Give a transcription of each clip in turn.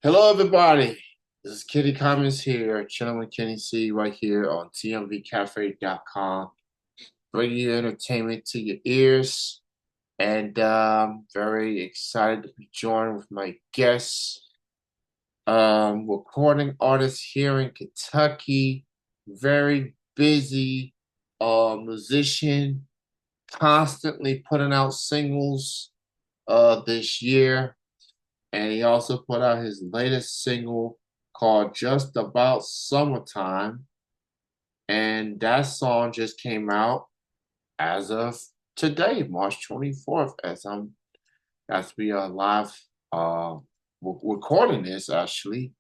Hello, everybody. This is Kitty Commons here, chilling with Kenny C right here on TMVCafe.com, bringing you entertainment to your ears. And very excited to be joined with my guests, recording artist here in Kentucky, very busy musician, constantly putting out singles this year. And he also put out his latest single called Just About Summertime. And that song just came out as of today, March 24th, as we are live uh recording this actually.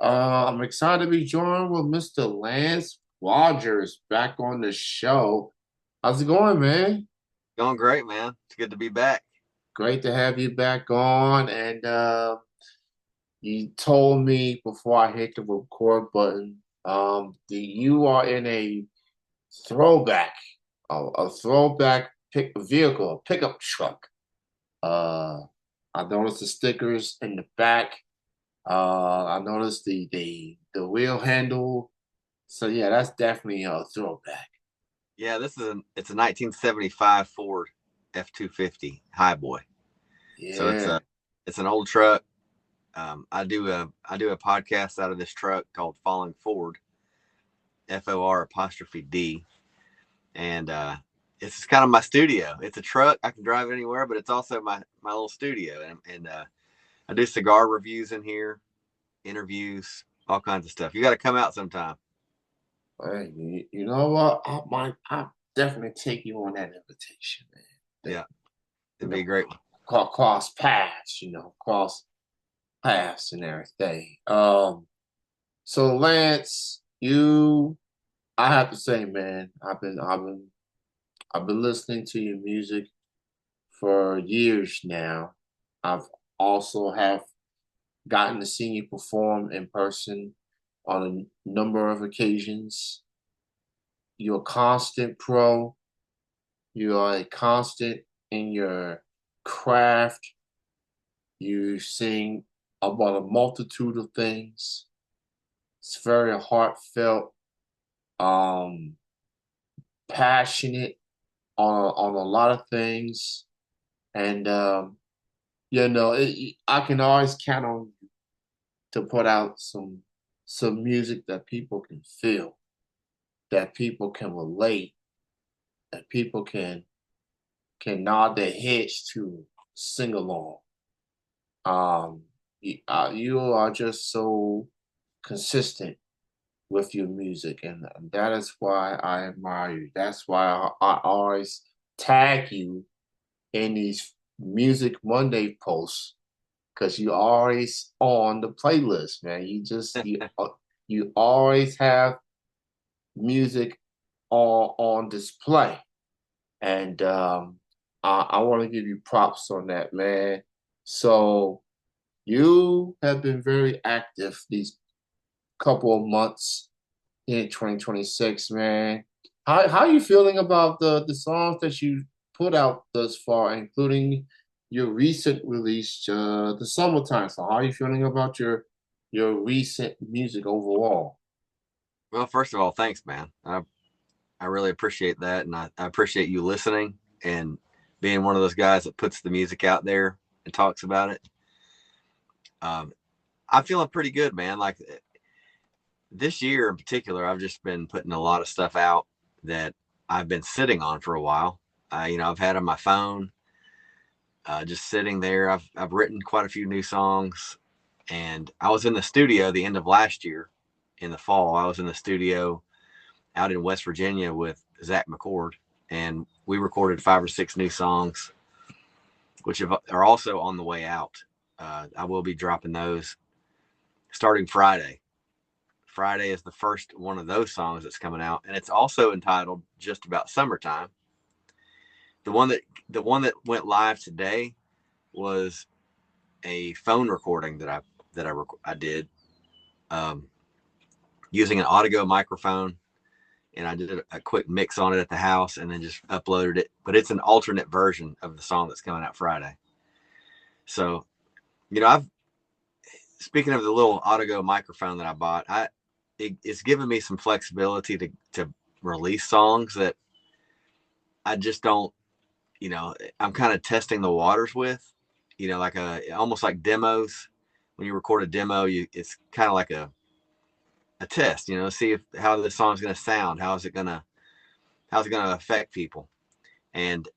I'm excited to be joined with Mr. Lance Rogers back on the show. How's it going, man? Going great, man. It's good to be back. Great to have you back on. And you told me before I hit the record button that you are in a throwback, a throwback vehicle, a pickup truck. Uh, I noticed the stickers in the back. I noticed the wheel handle. So yeah, that's definitely a throwback. Yeah, it's a 1975 Ford F-250 Highboy. So Yeah. it's an old truck. I do a podcast out of this truck called Falling Ford, FOR apostrophe D, and it's kind of my studio. It's a truck. I can drive it anywhere, but it's also my little studio, and I do cigar reviews in here, interviews, all kinds of stuff. You got to come out sometime. Hey, you know what? I definitely take you on that invitation, man. That, Yeah, you it'd be know, a great. cross paths, cross paths and everything. So Lance, I have to say, man, I've been listening to your music for years now. I've also have gotten to see you perform in person on a number of occasions. You're a constant pro. You are a constant in your craft. You sing about a multitude of things. It's very heartfelt, um, passionate on a lot of things, and I can always count on you to put out some music that people can feel, that people can relate, that people can nod their heads to, sing along. You are just so consistent with your music, and that is why I admire you. That's why I always tag you in these Music Monday posts because you always on the playlist, man. You always have music on display, and I want to give you props on that, man. So you have been very active these couple of months in 2026, man. How are you feeling about the songs that you put out thus far, including your recent release, the Summertime song? How are you feeling about your recent music overall? Well, first of all, thanks, man. I really appreciate that, and I appreciate you listening and being one of those guys that puts the music out there and talks about it. Um, I'm feeling pretty good, man. Like this year in particular, I've just been putting a lot of stuff out that I've been sitting on for a while. I've had on my phone, just sitting there. I've written quite a few new songs, and I was in the studio the end of last year, in the fall. I was in the studio out in West Virginia with Zach McCord, and we recorded 5 or 6 new songs, which are also on the way out. I will be dropping those starting Friday. Friday is the first one of those songs that's coming out, and it's also entitled "Just About Summertime." The one that the one that went live today was a phone recording I did um, using an Audio microphone, and I did a quick mix on it at the house, and then just uploaded it. But it's an alternate version of the song that's coming out Friday. So, I've speaking of the little Audigo microphone that I bought, it's given me some flexibility to release songs that I just don't, I'm kind of testing the waters with, like almost like demos. When you record a demo, it's kind of like a test, see how the song's going to sound, how's it going to affect people. And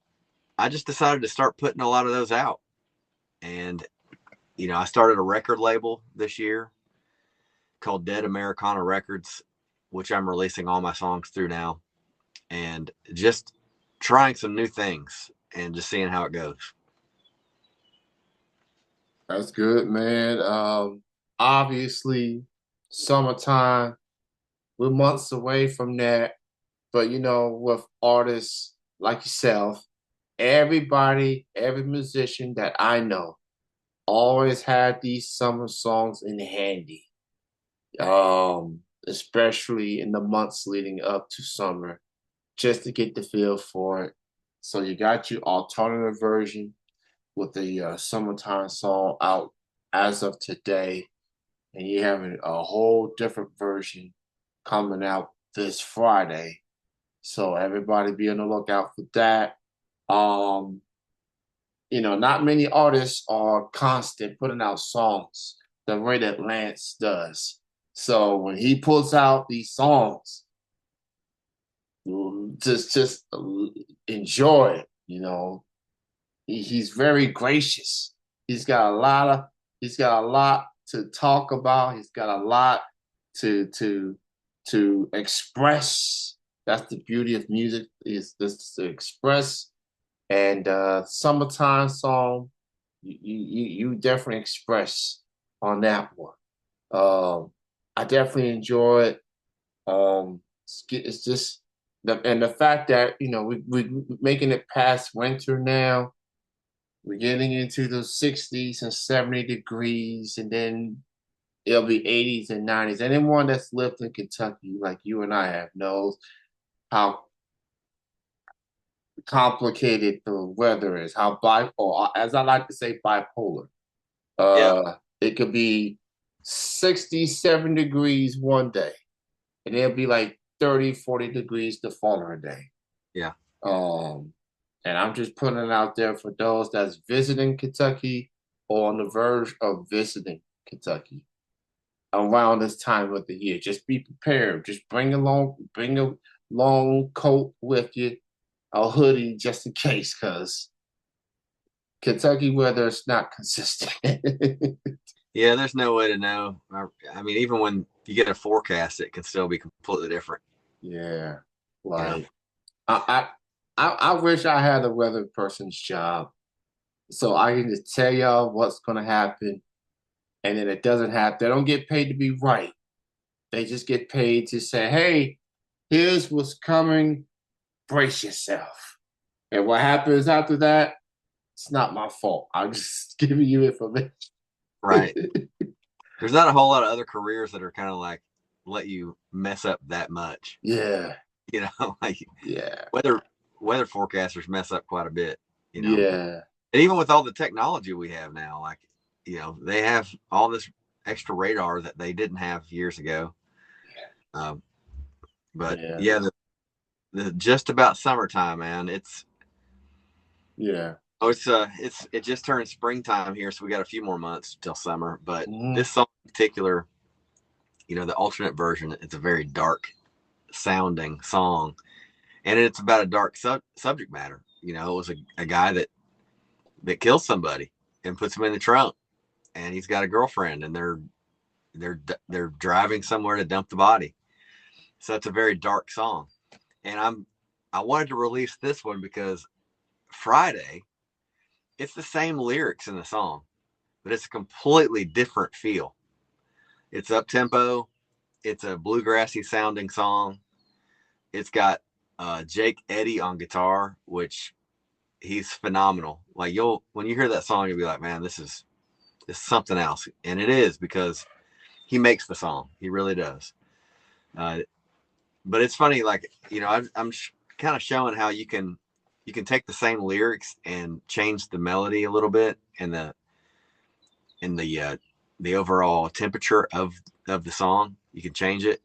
I just decided to start putting a lot of those out. And I started a record label this year called Dead Americana Records, which I'm releasing all my songs through now, and just trying some new things and just seeing how it goes. That's good, man. Obviously, summertime, we're months away from that. But with artists like yourself, every musician that I know always had these summer songs in handy. Especially in the months leading up to summer, just to get the feel for it. So you got your alternative version with the summertime song out as of today, and you having a whole different version coming out this Friday. So everybody be on the lookout for that. Um, not many artists are constant putting out songs the way that Lance does. So when he puts out these songs, just enjoy it. He's very gracious. He's got a lot to talk about. He's got a lot to express. That's the beauty of music, is this to express. And summertime song, you definitely express on that one. I definitely enjoy it. It's just the fact that we making it past winter now. We're getting into the 60s and 70 degrees, and then it'll be 80s and 90s. Anyone that's lived in Kentucky, like you and I have, knows how complicated the weather is, how bipolar, as I like to say, bipolar. Yeah. It could be 67 degrees one day, and it'll be like 30, 40 degrees the following day. Yeah. Um, and I'm just putting it out there for those that's visiting Kentucky or on the verge of visiting Kentucky around this time of the year. Just be prepared. Just bring a long coat with you, a hoodie just in case, because Kentucky weather is not consistent. Yeah, there's no way to know. I mean, even when you get a forecast, it can still be completely different. Yeah, Yeah. like I wish I had a weather person's job, so I can just tell y'all what's gonna happen, and then it doesn't happen. They don't get paid to be right. They just get paid to say, "Hey, here's what's coming. Brace yourself." And what happens after that, it's not my fault. I'm just giving you information. Right. There's not a whole lot of other careers that are kind of like let you mess up that much. Yeah, Like yeah, weather forecasters mess up quite a bit. yeah. And even with all the technology we have now, like they have all this extra radar that they didn't have years ago. Um, but Yeah, yeah, the just about summertime, man. yeah. It just turned springtime here, so we got a few more months till summer. But Hmm. this song in particular, the alternate version, it's a very dark sounding song, and it's about a dark subject matter. It was a guy that kills somebody and puts him in the trunk, and he's got a girlfriend, and they're driving somewhere to dump the body. So it's a very dark song, and I wanted to release this one because Friday, it's the same lyrics in the song, but it's a completely different feel. It's up tempo. It's a bluegrassy sounding song. It's got Jake Eddy on guitar, which he's phenomenal. Like when you hear that song, you'll be like, man, this is something else, and it is because he makes the song. He really does. Uh, but it's funny, like I'm kind of showing how you can take the same lyrics and change the melody a little bit and the the overall temperature of the song. You can change it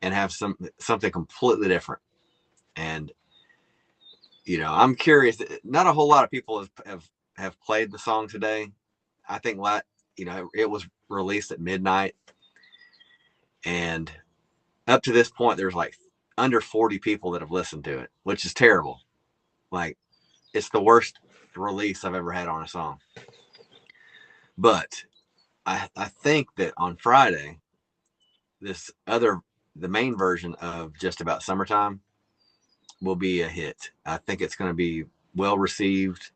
and have something completely different. And I'm curious. Not a whole lot of people have played the song today. I think it was released at midnight, and up to this point, there's like under 40 people that have listened to it, which is terrible. Like, it's the worst release I've ever had on a song. But I think that on Friday, the main version of Just About Summertime will be a hit. I think it's going to be well received.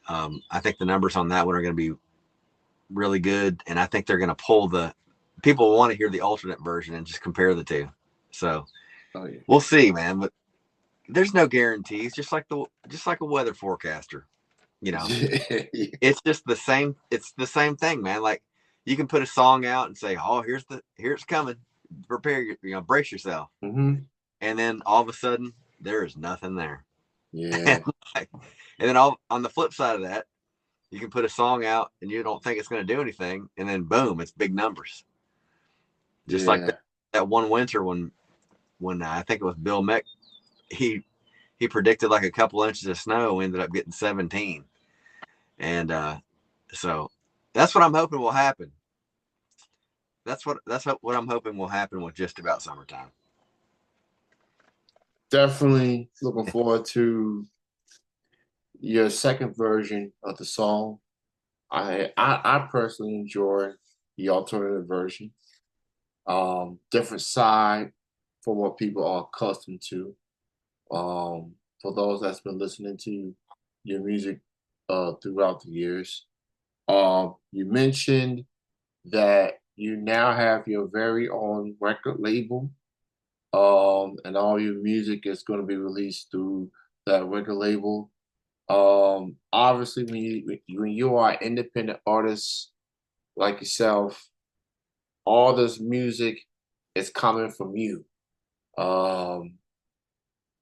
I think the numbers on that one are going to be really good, and I think they're going to pull the people want to hear the alternate version and just compare the two. So We'll see, man. But there's no guarantees. Just like a weather forecaster, it's just the same. It's the same thing, man. Like, you can put a song out and say, "Oh, here's it's coming. Prepare brace yourself." Mm-hmm. And then all of a sudden, there is nothing there. Yeah. And then on the flip side of that, you can put a song out and you don't think it's going to do anything, and then boom, it's big numbers. Just like that one winter when I think it was Bill Meck, he predicted like a couple inches of snow, ended up getting 17. And so that's what I'm hoping will happen. That's what I'm hoping will happen with Just About Summertime. Definitely looking forward to your second version of the song. I personally enjoy the alternative version. Different side from what people are accustomed to. For those that's been listening to your music throughout the years. You mentioned that you now have your very own record label, and all your music is going to be released through that record label. Obviously, when you are an independent artist like yourself, all this music is coming from you. Um,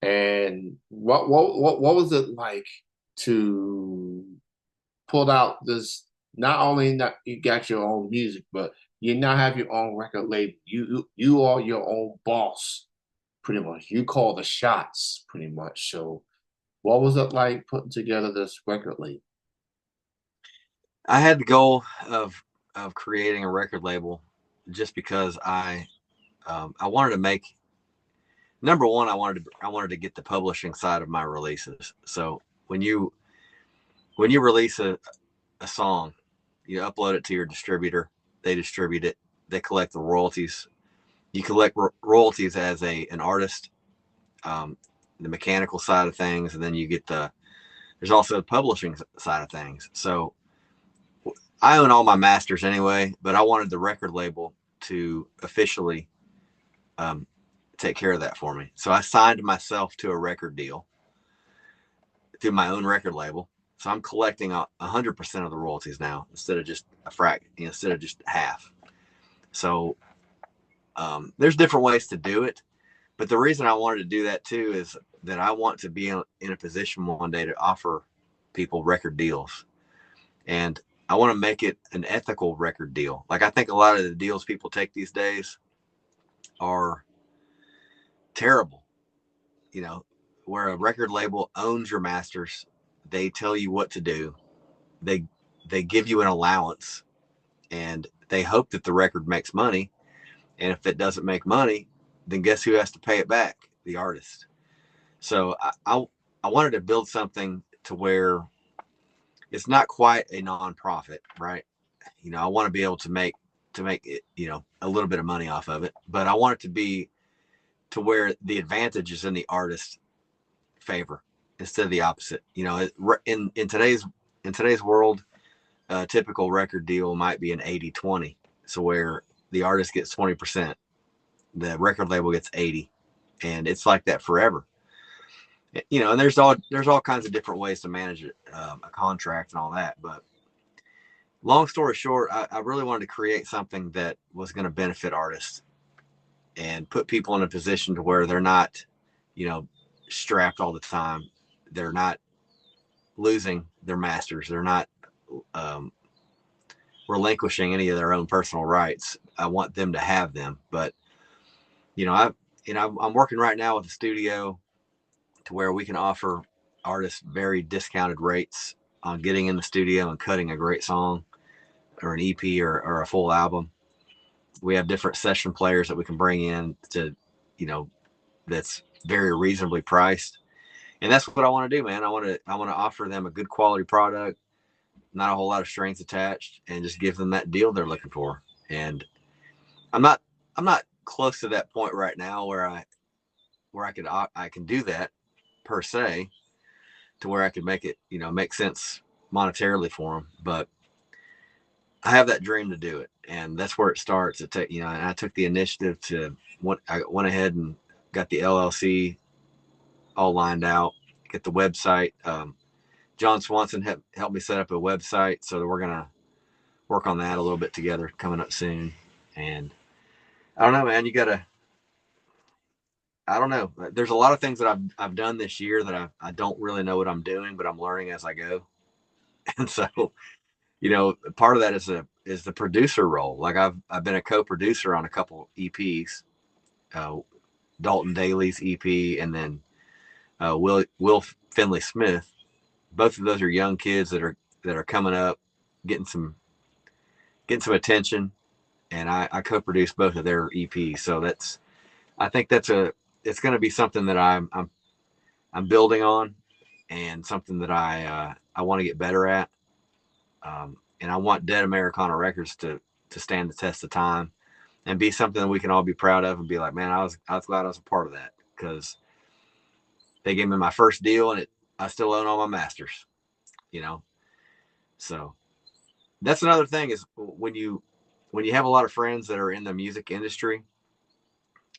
and what was it like to pull out this? Not only not you got your own music, but you now have your own record label. You are your own boss, pretty much. You call the shots, pretty much. So, what was it like putting together this record label? I had the goal of creating a record label just because I wanted to make, number one, I wanted to get the publishing side of my releases. So when you release a song, you upload it to your distributor, they distribute it, they collect the royalties. You collect royalties as an artist, the mechanical side of things, and then you get there's also the publishing side of things. So I own all my masters anyway, but I wanted the record label to officially take care of that for me. So I signed myself to a record deal through my own record label. So I'm collecting 100% of the royalties now instead of just instead of just half. So there's different ways to do it. But the reason I wanted to do that too is that I want to be in a position one day to offer people record deals. And I want to make it an ethical record deal. Like, I think a lot of the deals people take these days are terrible. Where a record label owns your masters, they tell you what to do. They give you an allowance, and they hope that the record makes money. And if it doesn't make money, then guess who has to pay it back? The artist. So I wanted to build something to where it's not quite a nonprofit, right? I want to be able to make it, a little bit of money off of it, but I want it to be to where the advantage is in the artist's favor instead of the opposite. In today's world, a typical record deal might be an 80-20. So where the artist gets 20%, the record label gets 80, and it's like that forever. And there's all kinds of different ways to manage it, a contract and all that. But long story short, I really wanted to create something that was going to benefit artists and put people in a position to where they're not, strapped all the time. They're not losing their masters. They're not relinquishing any of their own personal rights. I want them to have them. But I'm working right now with a studio to where we can offer artists very discounted rates on getting in the studio and cutting a great song or an EP or a full album. We have different session players that we can bring in to, that's very reasonably priced. And that's what I want to do, man. I want to offer them a good quality product, not a whole lot of strings attached, and just give them that deal they're looking for. And I'm not I'm not close to that point right now where I can do that per se, to where I could make it make sense monetarily for them. But I have that dream to do it, and that's where it starts. And I took the initiative I went ahead and got the LLC all lined out, get the website. John Swanson helped me set up a website, so that we're gonna work on that a little bit together coming up soon. And I don't know, man. I don't know. There's a lot of things that I've done this year that I don't really know what I'm doing, but I'm learning as I go. And so, part of that is the producer role. Like I've been a co-producer on a couple EPs, uh, Dalton Daly's EP, and then Will Finley Smith. Both of those are young kids that are coming up, getting some attention, and I co-produced both of their EPs. So I think it's going to be something that I'm building on, and something that I want to get better at. And I want Dead Americana Records to stand the test of time and be something that we can all be proud of and be like, man, I was glad I was a part of that, because they gave me my first deal, and I still own all my masters, you know. So that's another thing, is when you have a lot of friends that are in the music industry,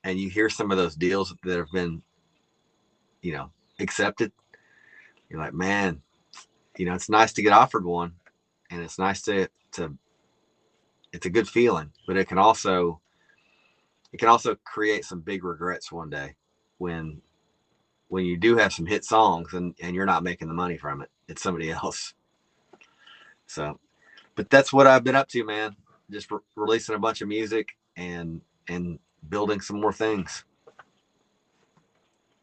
and you hear some of those deals that have been, accepted, you're like, man, it's nice to get offered one, and it's nice to it's a good feeling, but it can also create some big regrets one day when you do have some hit songs, and you're not making the money from it. It's somebody else. So, but that's what I've been up to, man. Just releasing a bunch of music and building some more things.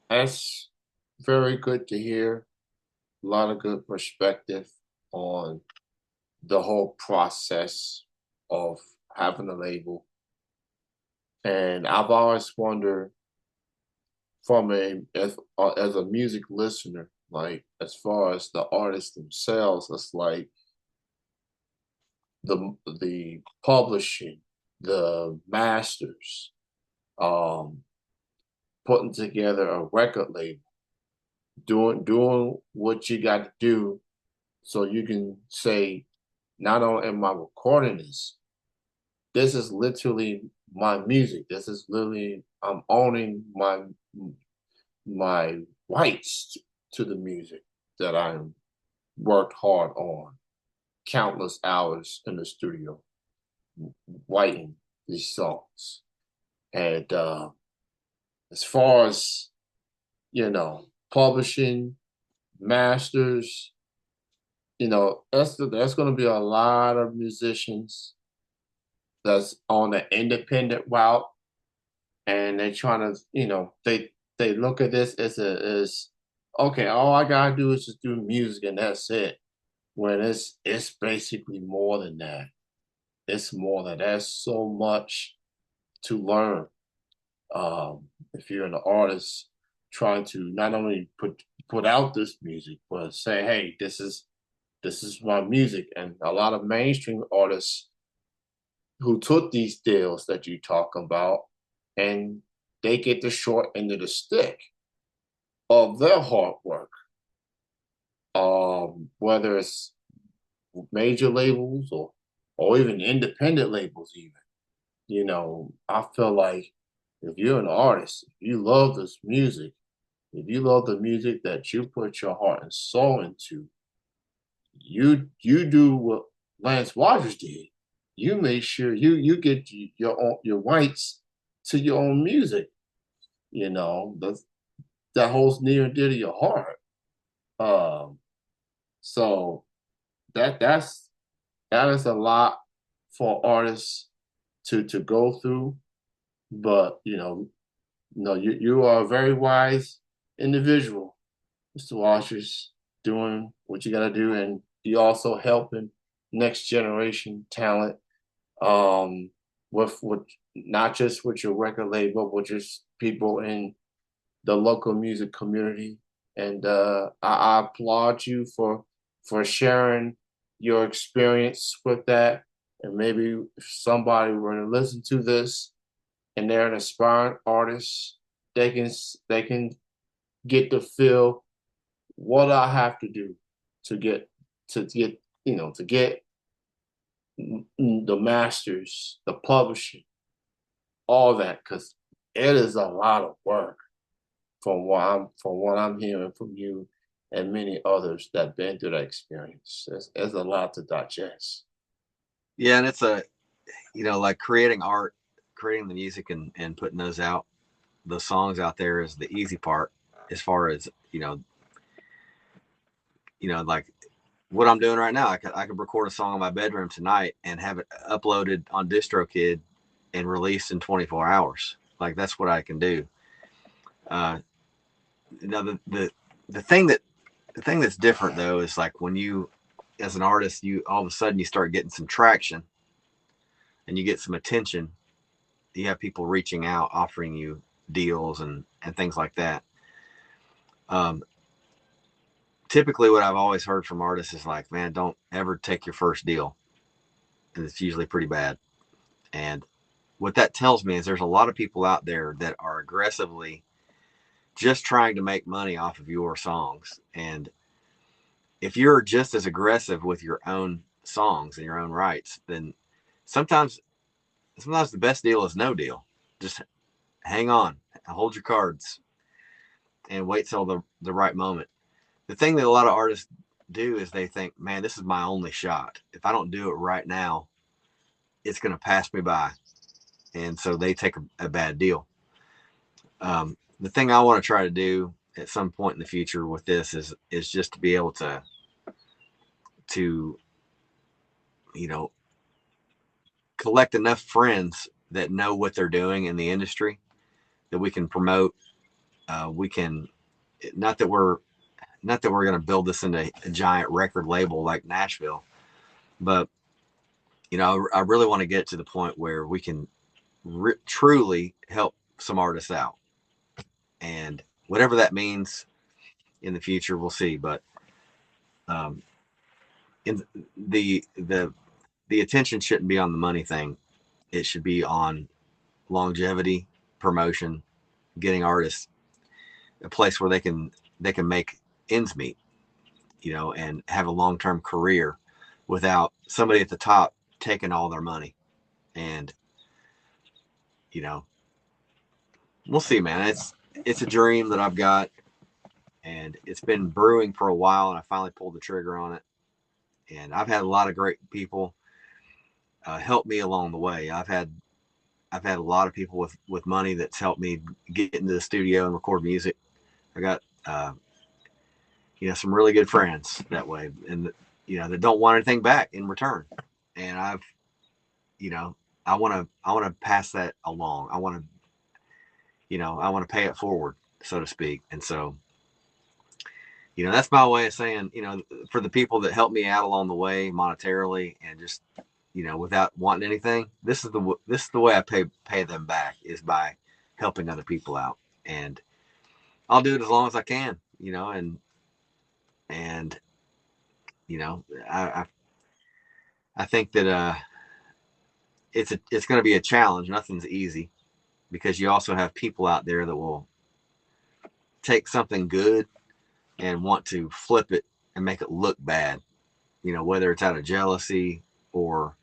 That's very good to hear. A lot of good perspective on the whole process of having a label. And I've always wondered, from as a music listener, like as far as the artists themselves, it's like the publishing, the masters, um, putting together a record label, doing what you got to do, so you can say, not only am I recording this is literally my music. This is literally, I'm owning my rights to the music that I worked hard on, countless hours in the studio writing these songs. And as far as, publishing, masters, that's going to be a lot of musicians that's on the independent route, and they're trying to, they look at this as okay, all I gotta do is just do music and that's it. When it's basically more than that. It's more than that. There's so much to learn. If you're an artist trying to not only put out this music, but say, hey, this is my music. And a lot of mainstream artists who took these deals that you talk about, and they get the short end of the stick of their hard work. Whether it's major labels or even independent labels, even. I feel like if you're an artist, if you love this music, if you love the music that you put your heart and soul into, you do what Lance Rogers did. You make sure you get your rights to your own music. That holds near and dear to your heart. Um, so that is a lot. for artists to go through. But no, you are a very wise individual, Mr. Walters, doing what you got to do, and you also helping next generation talent, um, with not just with your record label, but just people in the local music community. And I applaud you for sharing your experience with that. And maybe if somebody were to listen to this and they're an aspiring artist, they can get to feel what I have to do to get to get the masters, the publishing, all that, because it is a lot of work from what I'm hearing from you and many others that been through that experience. There's a lot to digest. Yeah, and it's like creating art, creating the music and putting the songs out there is the easy part as far as, like what I'm doing right now. I could record a song in my bedroom tonight and have it uploaded on DistroKid and released in 24 hours. Like that's what I can do. Uh, now the thing that's different though is like when you, as an artist, you all of a sudden you start getting some traction and you get some attention. You have people reaching out, offering you deals and things like that. Um, Typically, what I've always heard from artists is like, man, don't ever take your first deal, and it's usually pretty bad. And what that tells me is there's a lot of people out there that are aggressively just trying to make money off of your songs. And if you're just as aggressive with your own songs and your own rights, then sometimes sometimes the best deal is no deal. Just hang on, hold your cards, and wait till the right moment. The thing that a lot of artists do is they think, man, this is my only shot. If I don't do it right now, it's going to pass me by. And so they take a bad deal. The thing I want to try to do at some point in the future with this is just to be able to collect enough friends that know what they're doing in the industry that we can promote. We can not that we're going to build this into a giant record label like Nashville, but I really want to get to the point where we can truly help some artists out, and whatever that means in the future, we'll see. But um, in the attention shouldn't be on the money thing. It should be on longevity, promotion, getting artists a place where they can make ends meet, and have a long term career without somebody at the top taking all their money. And you know, we'll see, man. It's a dream that I've got, and it's been brewing for a while, and I finally pulled the trigger on it. And I've had a lot of great people help me along the way. I've had a lot of people with money that's helped me get into the studio and record music. I got some really good friends that way, and that don't want anything back in return. And you know I want to pass that along. I want to pay it forward, so to speak. And so that's my way of saying, for the people that help me out along the way monetarily and just without wanting anything, this is the way I pay them back, is by helping other people out. And I'll do it as long as I can, and you know I think that it's going to be a challenge. Nothing's easy, because you also have people out there that will take something good and want to flip it and make it look bad, whether it's out of jealousy or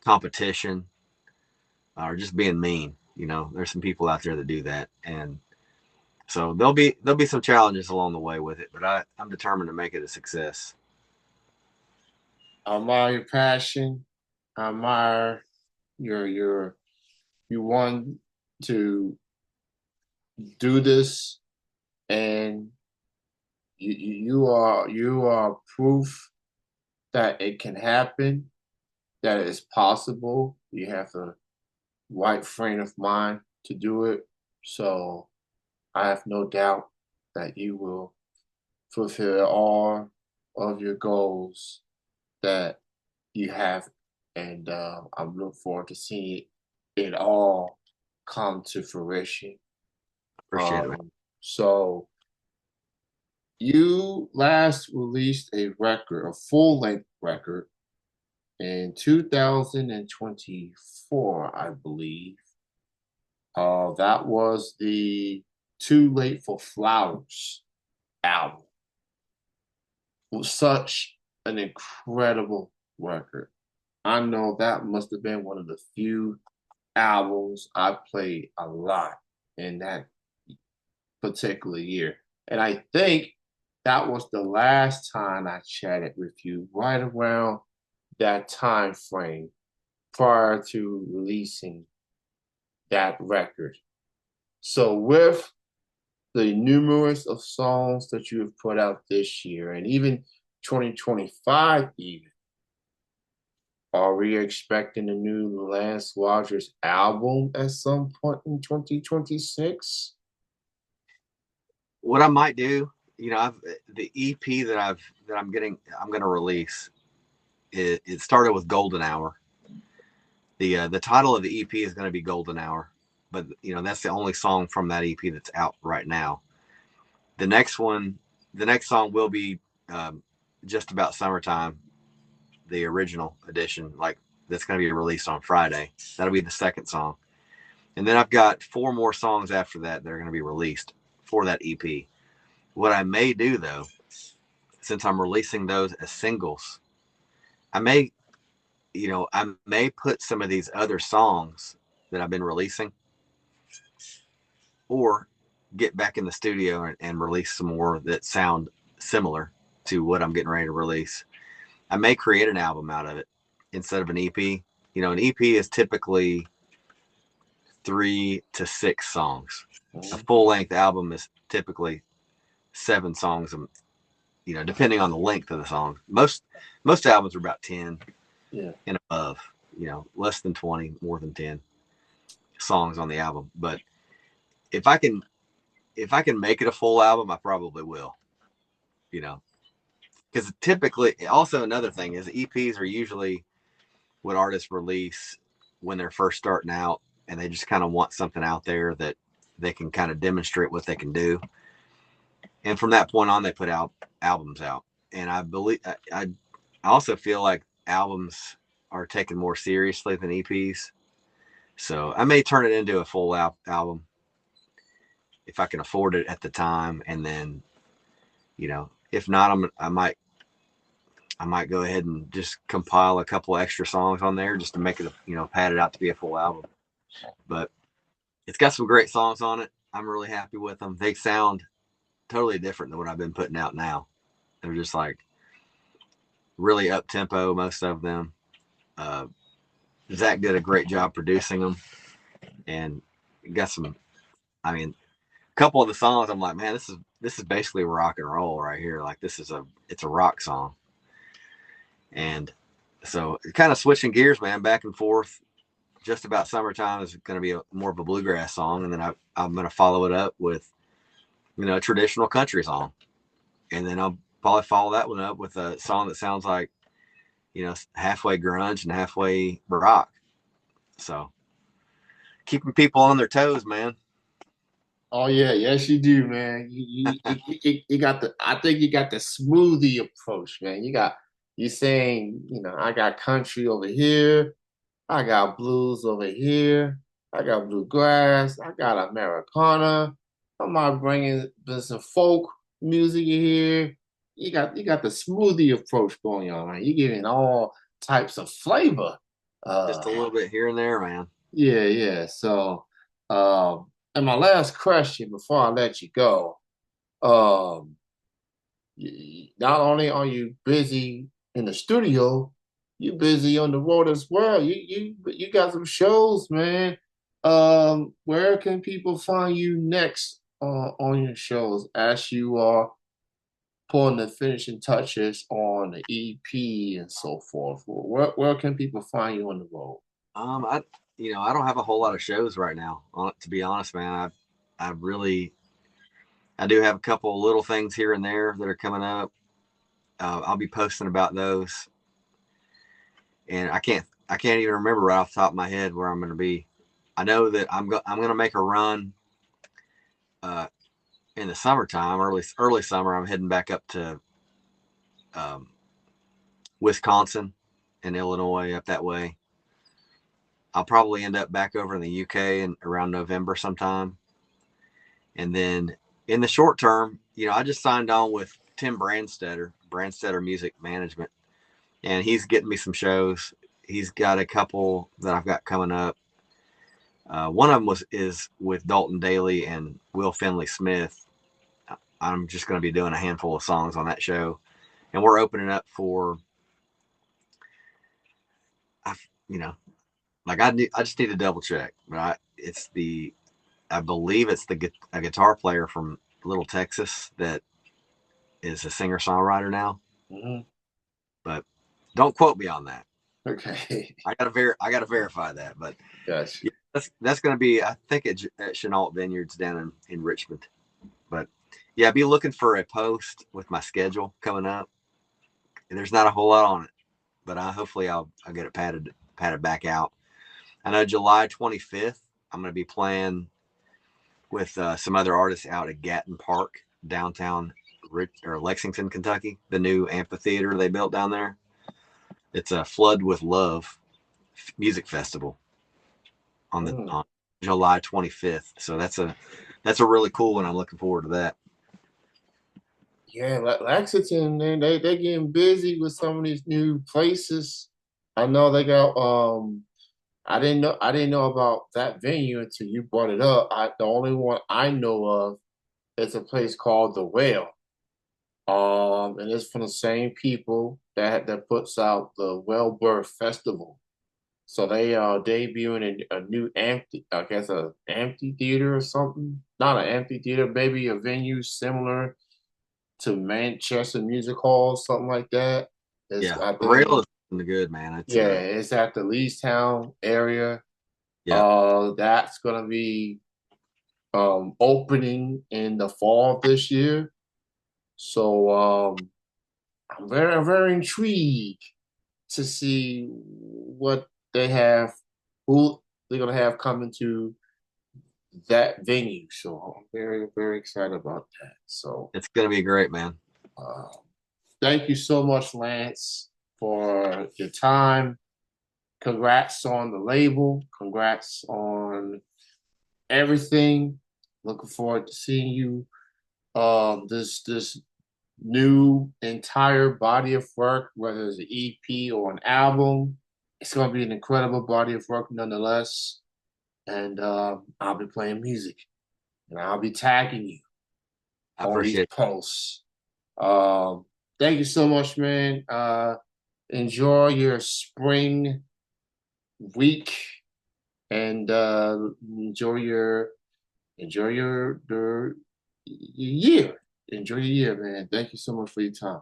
competition or just being mean. There's some people out there that do that. And so there'll be some challenges along the way with it, but I'm determined to make it a success. I admire your passion. I admire your you want to do this, and you are proof that it can happen. that it's possible. You have the right frame of mind to do it. So I have no doubt that you will fulfill all of your goals that you have, and I look forward to seeing it all come to fruition. Appreciate it, man. So you last released a record, a full length record, in 2024, I believe. That was the Too Late for Flowers album. It was such an incredible record. I know that must have been one of the few albums I played a lot in that particular year. And I think that was the last time I chatted with you, right around that time frame prior to releasing that record. So with the numerous of songs that you have put out this year and even 2025 even, are we expecting a new Lance Rogers album at some point in 2026? What I might do, the EP I'm going to release. It started with Golden Hour. The title of the EP is going to be Golden Hour, but that's the only song from that EP that's out right now. The next one, the next song will be just about summertime, the original edition, like that's going to be released on Friday. That'll be the second song, and then I've got four more songs after that that are going to be released for that EP. What I may do though, since I'm releasing those as singles, I may, I may put some of these other songs that I've been releasing, or get back in the studio and release some more that sound similar to what I'm getting ready to release. I may create an album out of it instead of an EP. An EP is typically 3 to 6 songs. A full length album is typically 7 songs, depending on the length of the song. Most albums are about 10 Yeah. and above, less than 20, more than 10 songs on the album. But if I can make it a full album, I probably will, because typically, also another thing is EPs are usually what artists release when they're first starting out, and they just kind of want something out there that they can kind of demonstrate what they can do. And from that point on, they put out albums out. And I believe I also feel like albums are taken more seriously than EPs. So I may turn it into a full album if I can afford it at the time, and then if not, I might go ahead and just compile a couple extra songs on there just to make it pad it out to be a full album. But it's got some great songs on it. I'm really happy with them. They sound totally different than what I've been putting out now. They're just like really up tempo, most of them. Zach did a great job producing them, and got some. I mean, a couple of the songs, I'm like, man, this is basically rock and roll right here. Like it's a rock song, and so kind of switching gears, man, back and forth. Just about summertime is going to be more of a bluegrass song, and then I'm going to follow it up with a traditional country song, and then I'll probably follow that one up with a song that sounds like halfway grunge and halfway rock. So keeping people on their toes, man. Oh yeah, yes you do, man. You got the. I think you got the smoothie approach, man. You saying, I got country over here, I got blues over here, I got bluegrass, I got Americana. I might bringing some folk music in here. You got the smoothie approach going on, man. You're giving all types of flavor. Just a Uh, little bit here and there, man. yeah, yeah. So, and my last question before I let you go, um, not only are you busy in the studio, you busy on the road as well. You got some shows, man. Where can people find you next on your shows as you are putting the finishing touches on the EP and so forth? Where can people find you on the road? I I don't have a whole lot of shows right now. To be honest, man, I really I do have a couple of little things here and there that are coming up. I'll be posting about those, and I can't even remember right off the top of my head where I'm going to be. I know that I'm going to make a run uh, in the summertime, early summer. I'm heading back up to um, Wisconsin and Illinois up that way. I'll probably end up back over in the UK in around November sometime. And then in the short term, I just signed on with Tim Brandstetter Music Management, and he's getting me some shows. He's got a couple that I've got coming up. One of them is with Dalton Daly and Will Finley Smith. I'm just going to be doing a handful of songs on that show, and we're opening up for, you know, like I just need to double check, but I believe it's a guitar player from Little Texas that is a singer songwriter now, Mm-hmm. but don't quote me on that. Okay. I gotta verify that, but Gotcha. yeah, that's going to be, I think, at Chenault Vineyards down in Richmond. But yeah, be looking for a post with my schedule coming up. There's not a whole lot on it, but hopefully I'll get it padded back out. I know July 25th I'm going to be playing with some other artists out at Gatton Park, downtown Lexington, Kentucky. The new amphitheater they built down there. It's a Flood with Love music festival on July 25th. So that's a really cool one. I'm looking forward to that. Yeah, Lexington, man, they getting busy with some of these new places. I know they got I didn't know about that venue until you brought it up. The only one I know of is a place called The Whale. And it's from the same people that puts out the Wellbirth Festival. So they are debuting a new I guess a amphitheater or something. Not an amphitheater, maybe a venue similar to Manchester Music Hall, something like that. It's Yeah, I Rail think is good, man. yeah, it's at the Leestown area. Yeah, That's gonna be opening in the fall of this year. So I'm very intrigued to see what they have, who they're gonna have coming to that venue. So I'm very excited about that. So it's gonna be great, man. uh, thank you so much, Lance, for your time. Congrats on the label. Congrats on everything. Looking forward to seeing you. This new entire body of work, whether it's an EP or an album, it's gonna be an incredible body of work nonetheless. And I'll be playing music, and I'll be tagging you I on these appreciate it. posts. Um, Thank you so much, man. Enjoy your spring week and enjoy your year. Enjoy your year, man. Thank you so much for your time.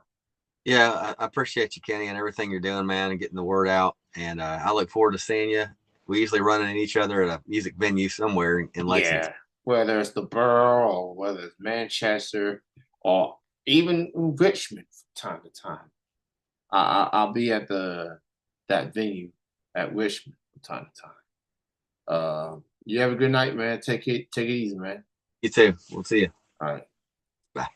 Yeah, I appreciate you, Kenny, and everything you're doing, man, and getting the word out. And I look forward to seeing you. We usually run into each other at a music venue somewhere in Lexington. Yeah, whether it's the borough or whether it's Manchester or even Richmond from time to time. I'll be at that venue at Richmond from time to time. You have a good night, man. Take it easy, man. You too. We'll see you. All right. Bye.